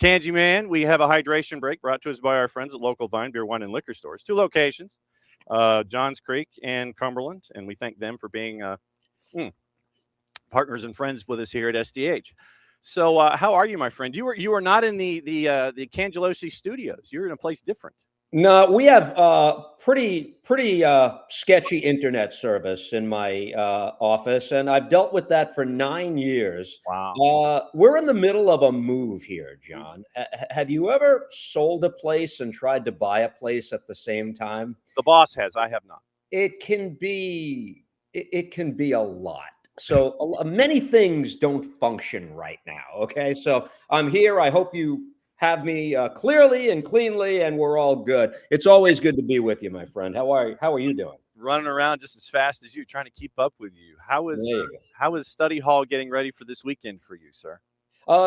Kanji Man, we have a hydration break brought to us by our friends at local Vine Beer, Wine, and Liquor stores. 2 locations, Johns Creek and Cumberland, and we thank them for being partners and friends with us here at SDH. So, how are you, my friend? You are not in the Cangialosi studios. You're in a place different. No, we have pretty sketchy internet service in my office, and I've dealt with that for 9 years. Wow. We're in the middle of a move here, John. Have you ever sold a place and tried to buy a place at the same time? The boss has. I have not. It can be a lot. So many things don't function right now. Okay, so I'm here. I hope you have me clearly and cleanly, and we're all good. It's always good to be with you, my friend. How are you doing? Running around just as fast as you, trying to keep up with you. How is study hall getting ready for this weekend for you, sir?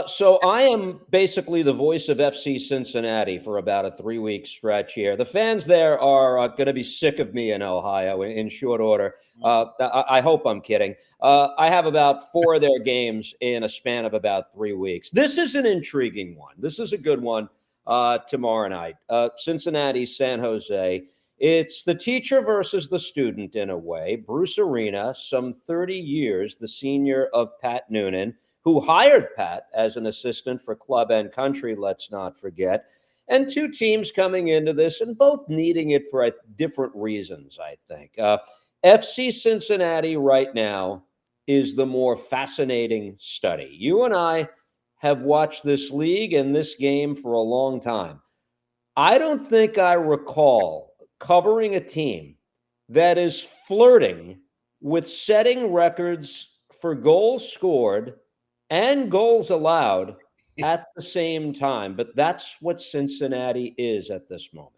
So I am basically the voice of FC Cincinnati for about a 3-week stretch here. The fans there are going to be sick of me in Ohio in short order. I hope I'm kidding. I have about 4 of their games in a span of about 3 weeks. This is an intriguing one. This is a good one tomorrow night. Cincinnati, San Jose. It's the teacher versus the student in a way. Bruce Arena, some 30 years, the senior of Pat Noonan, who hired Pat as an assistant for Club and Country, let's not forget. And 2 teams coming into this and both needing it for different reasons, I think. FC Cincinnati right now is the more fascinating study. You and I have watched this league and this game for a long time. I don't think I recall covering a team that is flirting with setting records for goals scored and goals allowed at the same time. But that's what Cincinnati is at this moment.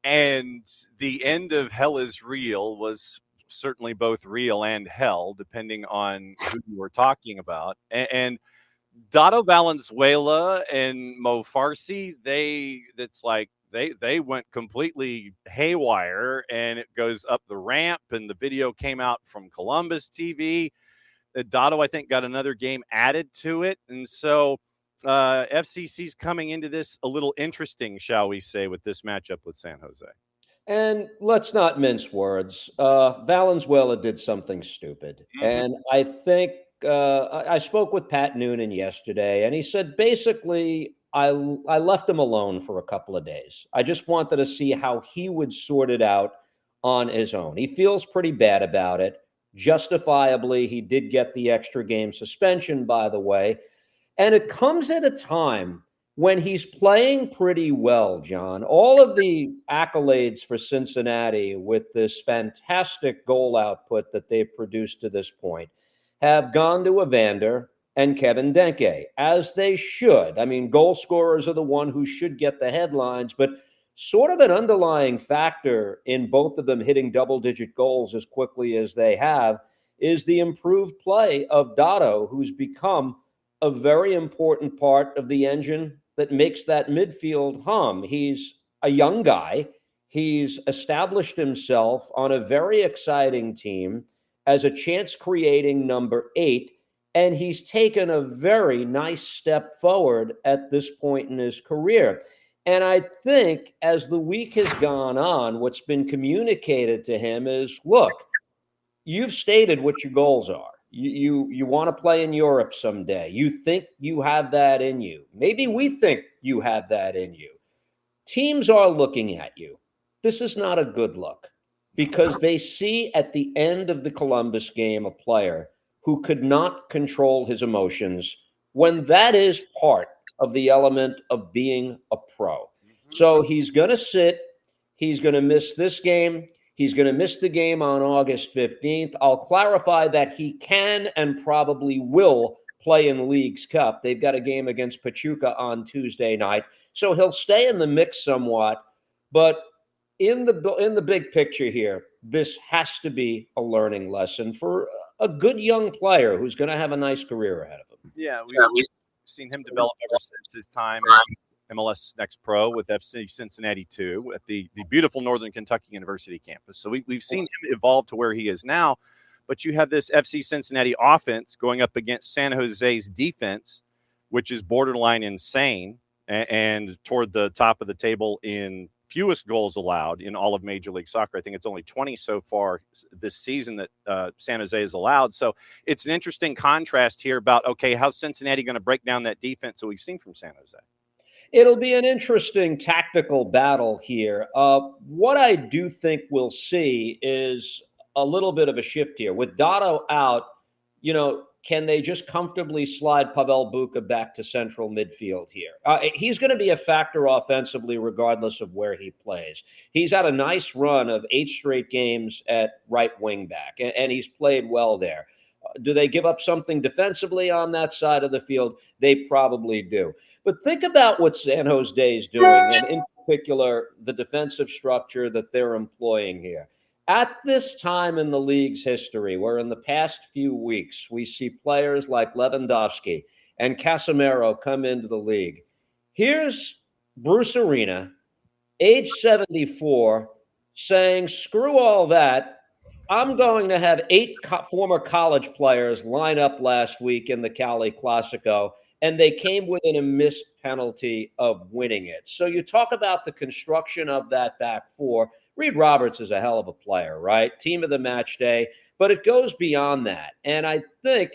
And the end of Hell is Real was certainly both real and hell, depending on who you were talking about. And Dado Valenzuela and Mo Farsi, they went completely haywire, and it goes up the ramp, and the video came out from Columbus TV. Dado, I think, got another game added to it. And so FCC's coming into this a little interesting, shall we say, with this matchup with San Jose. And let's not mince words. Valenzuela did something stupid. Mm-hmm. And I think I spoke with Pat Noonan yesterday, and he said, basically, I left him alone for a couple of days. I just wanted to see how he would sort it out on his own. He feels pretty bad about it. Justifiably, he did get the extra game suspension, by the way. And it comes at a time when he's playing pretty well, John. All of the accolades for Cincinnati with this fantastic goal output that they've produced to this point have gone to Evander and Kevin Denke, as they should. I mean, goal scorers are the one who should get the headlines, but sort of an underlying factor in both of them hitting double-digit goals as quickly as they have is the improved play of Dado, who's become a very important part of the engine that makes that midfield hum. He's a young guy. He's established himself on a very exciting team as a chance-creating number 8, and he's taken a very nice step forward at this point in his career. And I think as the week has gone on, what's been communicated to him is, look, you've stated what your goals are. You want to play in Europe someday. You think you have that in you. Maybe we think you have that in you. Teams are looking at you. This is not a good look because they see at the end of the Columbus game a player who could not control his emotions when that is part of the element of being a pro. So he's going to sit. He's going to miss this game. He's going to miss the game on August 15th. I'll clarify that he can and probably will play in League's Cup. They've got a game against Pachuca on Tuesday night. So he'll stay in the mix somewhat. But in the big picture here, this has to be a learning lesson for a good young player who's going to have a nice career ahead of him. Yeah, we've seen him develop ever since his time MLS Next Pro with FC Cincinnati 2 at the beautiful Northern Kentucky University campus. So we've seen him evolve to where he is now. But you have this FC Cincinnati offense going up against San Jose's defense which is borderline insane and toward the top of the table in fewest goals allowed in all of Major League Soccer. I think it's only 20 so far this season that San Jose has allowed. So it's an interesting contrast here about, okay, how's Cincinnati going to break down that defense that we've seen from San Jose? It'll be an interesting tactical battle here. What I do think we'll see is a little bit of a shift here. With Dotto out, can they just comfortably slide Pavel Buka back to central midfield here? He's going to be a factor offensively regardless of where he plays. He's had a nice run of 8 straight games at right wing back, and he's played well there. Do they give up something defensively on that side of the field? They probably do. But think about what San Jose is doing, and in particular, the defensive structure that they're employing here. At this time in the league's history, where in the past few weeks we see players like Lewandowski and Casemiro come into the league, here's Bruce Arena, age 74, saying, screw all that. I'm going to have 8 former college players line up last week in the Cali Classico, and they came within a missed penalty of winning it. So you talk about the construction of that back four. Reed Roberts is a hell of a player, right? Team of the match day, but it goes beyond that. And I think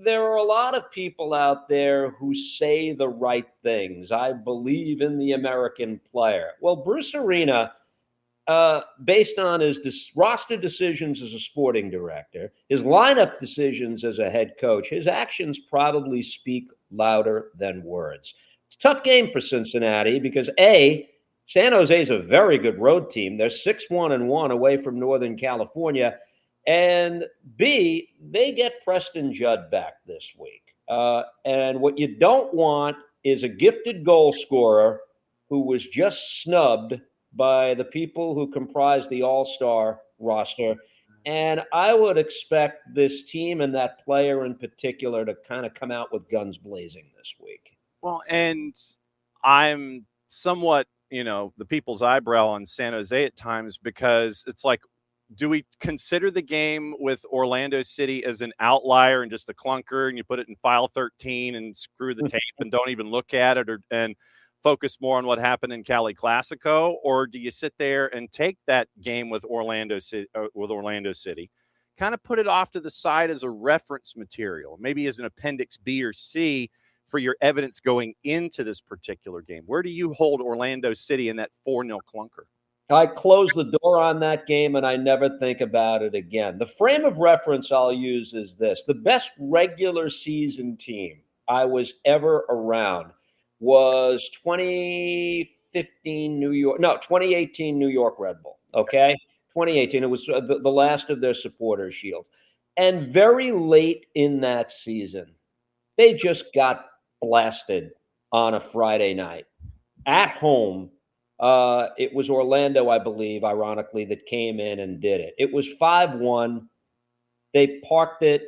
there are a lot of people out there who say the right things. I believe in the American player. Well, Bruce Arena, based on his roster decisions as a sporting director, his lineup decisions as a head coach, his actions probably speak louder than words. It's a tough game for Cincinnati because, A, San Jose is a very good road team. They're 6-1-1 away from Northern California. And B, they get Preston Judd back this week. And what you don't want is a gifted goal scorer who was just snubbed by the people who comprise the all-star roster. And I would expect this team and that player in particular to kind of come out with guns blazing this week. Well, and I'm somewhat, the people's eyebrow on San Jose at times because it's like, do we consider the game with Orlando City as an outlier and just a clunker, and you put it in file 13 and screw the tape and don't even look at it and focus more on what happened in Cali Classico? Or do you sit there and take that game with Orlando City, kind of put it off to the side as a reference material, maybe as an appendix B or C for your evidence going into this particular game? Where do you hold Orlando City in that 4-0 clunker? I close the door on that game and I never think about it again. The frame of reference I'll use is this. The best regular season team I was ever around was 2018 New York Red Bull, okay? 2018, it was the last of their supporters shield. And very late in that season, they just got blasted on a Friday night at home. It was Orlando, I believe, ironically, that came in and did it. It was 5-1. They parked it.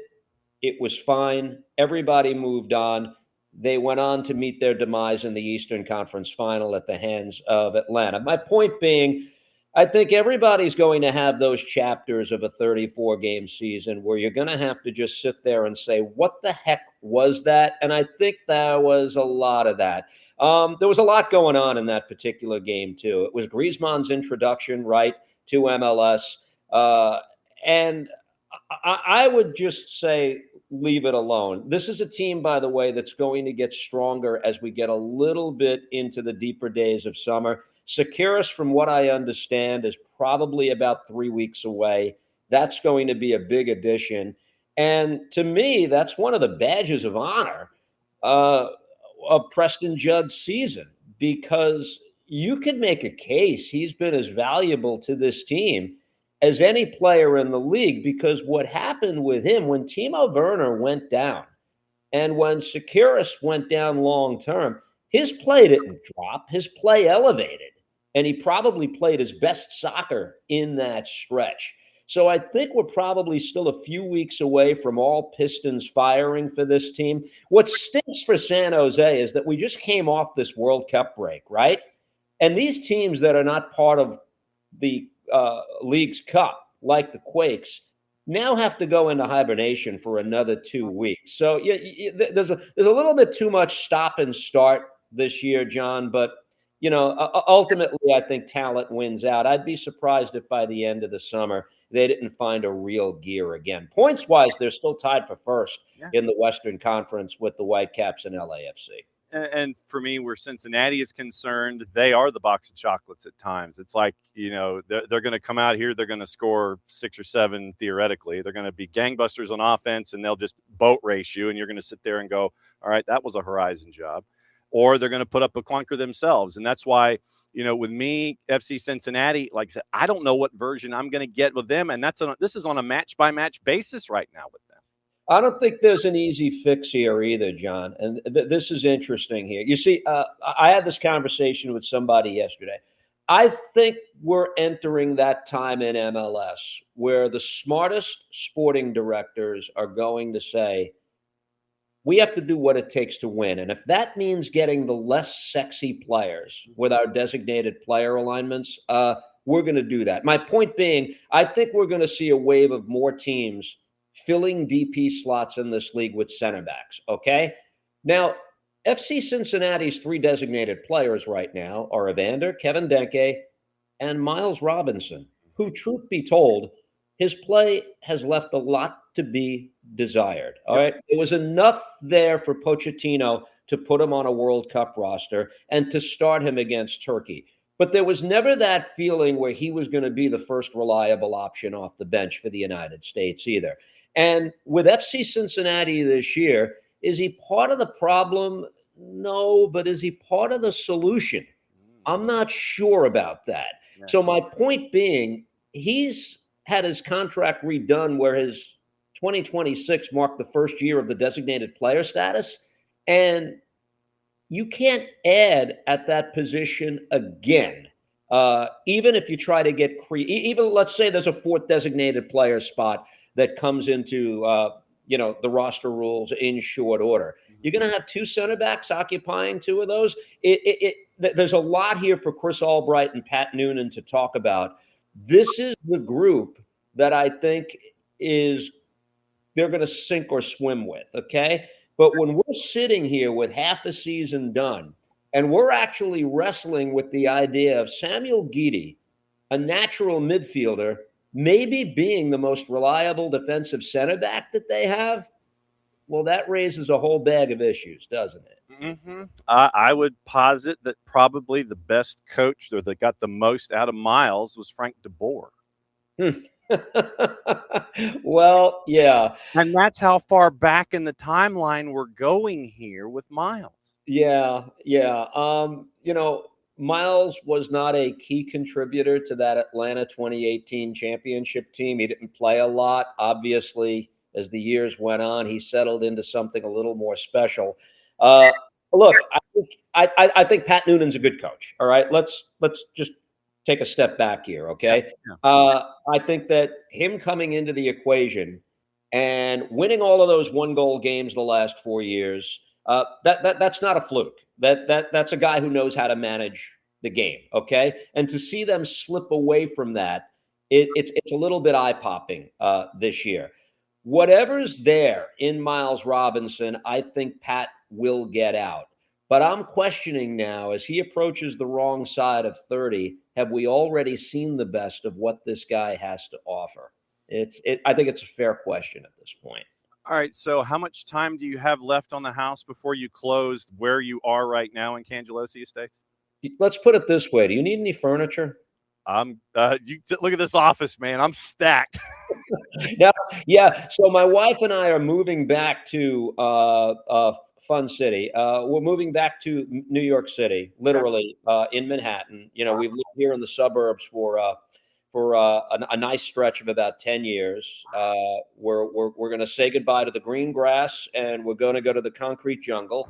It was fine. Everybody moved on. They went on to meet their demise in the Eastern Conference Final at the hands of Atlanta. My point being, I think everybody's going to have those chapters of a 34-game season where you're going to have to just sit there and say, what the heck was that? And I think there was a lot of that. There was a lot going on in that particular game, too. It was Griezmann's introduction, right, to MLS. And I would just say leave it alone. This is a team, by the way, that's going to get stronger as we get a little bit into the deeper days of summer. Securis, from what I understand, is probably about 3 weeks away. That's going to be a big addition. And to me, that's one of the badges of honor of Preston Judd's season, because you can make a case he's been as valuable to this team as any player in the league, because what happened with him when Timo Werner went down and when Securis went down long term, his play didn't drop, his play elevated, and he probably played his best soccer in that stretch. So I think we're probably still a few weeks away from all pistons firing for this team. What stinks for San Jose is that we just came off this World Cup break, right? And these teams that are not part of the League's Cup, like the Quakes, now have to go into hibernation for another 2 weeks. So there's a little bit too much stop and start this year, John. But ultimately, I think talent wins out. I'd be surprised if by the end of the summer they didn't find a real gear again. Points wise, they're still tied for first in the Western Conference with the Whitecaps and LAFC. And for me, where Cincinnati is concerned, they are the box of chocolates at times. It's like, they're going to come out here, they're going to score 6 or 7 theoretically. They're going to be gangbusters on offense, and they'll just boat race you, and you're going to sit there and go, all right, that was a Horizon job. Or they're going to put up a clunker themselves. And that's why, with me, FC Cincinnati, like I said, I don't know what version I'm going to get with them. And this is on a match-by-match basis right now with them. I don't think there's an easy fix here either, John. And this is interesting here. You see, I had this conversation with somebody yesterday. I think we're entering that time in MLS where the smartest sporting directors are going to say, we have to do what it takes to win. And if that means getting the less sexy players with our designated player alignments, we're going to do that. My point being, I think we're going to see a wave of more teams filling DP slots in this league with center backs, okay? Now, FC Cincinnati's 3 designated players right now are Evander, Kevin Denke, and Miles Robinson, who, truth be told, his play has left a lot to be desired, all right? It was enough there for Pochettino to put him on a World Cup roster and to start him against Turkey. But there was never that feeling where he was going to be the first reliable option off the bench for the United States either. And with FC Cincinnati this year, is he part of the problem? No, but is he part of the solution? I'm not sure about that. Yeah. So my point being, he's had his contract redone where his 2026 marked the first year of the designated player status. And you can't add at that position again. Even if you try to get even let's say there's a 4th designated player spot that comes into the roster rules in short order. You're going to have 2 center backs occupying 2 of those. There's a lot here for Chris Albright and Pat Noonan to talk about. This is the group that I think they're going to sink or swim with, okay? But when we're sitting here with half a season done, and we're actually wrestling with the idea of Samuel Guidi, a natural midfielder, maybe being the most reliable defensive center back that they have, well, that raises a whole bag of issues, doesn't it? Mm-hmm. I would posit that probably the best coach or that got the most out of Miles was Frank de Boer. Well, yeah. And that's how far back in the timeline we're going here with Miles. Yeah. Miles was not a key contributor to that Atlanta 2018 championship team. He didn't play a lot. Obviously, as the years went on, he settled into something a little more special. Look, I think Pat Noonan's a good coach. All right, let's just take a step back here, okay? Yeah. I think that him coming into the equation and winning all of those 1-goal games the last 4 years, that's not a fluke. That's a guy who knows how to manage the game, okay? And to see them slip away from that, it's a little bit eye-popping this year. Whatever's there in Miles Robinson, I think Pat will get out. But I'm questioning now, as he approaches the wrong side of 30, have we already seen the best of what this guy has to offer? I think it's a fair question at this point. All right, so how much time do you have left on the house before you close where you are right now in Cangialosi Estates? Let's put it this way. Do you need any furniture? You look at this office, man. I'm stacked. Yeah. So my wife and I are moving back to Fun City. We're moving back to New York City, literally in Manhattan. We've lived here in the suburbs for a nice stretch of about 10 years. We're going to say goodbye to the green grass, and we're going to go to the concrete jungle.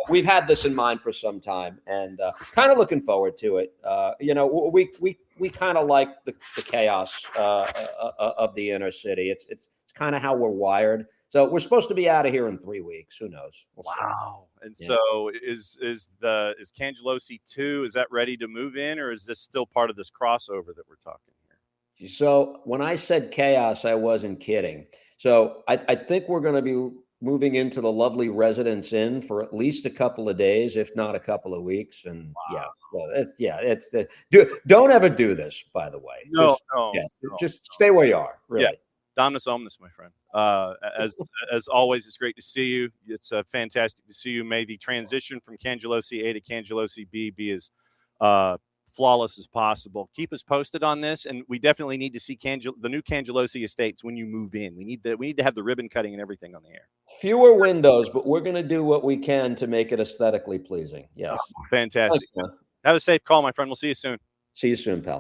We've had this in mind for some time, and kind of looking forward to it. We kind of like the chaos of the inner city. It's kind of how we're wired. So we're supposed to be out of here in 3 weeks. Who knows? Wow. And so is Cangialosi 2, is that ready to move in, or is this still part of this crossover that we're talking here? So when I said chaos, I wasn't kidding. So I think we're going to be moving into the lovely Residence Inn for at least a couple of days, if not a couple of weeks. And yeah, well, don't ever do this, by the way. No, Just stay where you are. Really. Yeah. Dominus Omnis, my friend. As always, it's great to see you. It's fantastic to see you. May the transition from Cangialosi A to Cangialosi B be as flawless as possible. Keep us posted on this, and we definitely need to see the new Cangialosi estates when you move in. We need to have the ribbon cutting and everything on the air. Fewer windows, but we're going to do what we can to make it aesthetically pleasing. Yes. Fantastic. Thanks, have a safe call, my friend. We'll see you soon. See you soon, pal.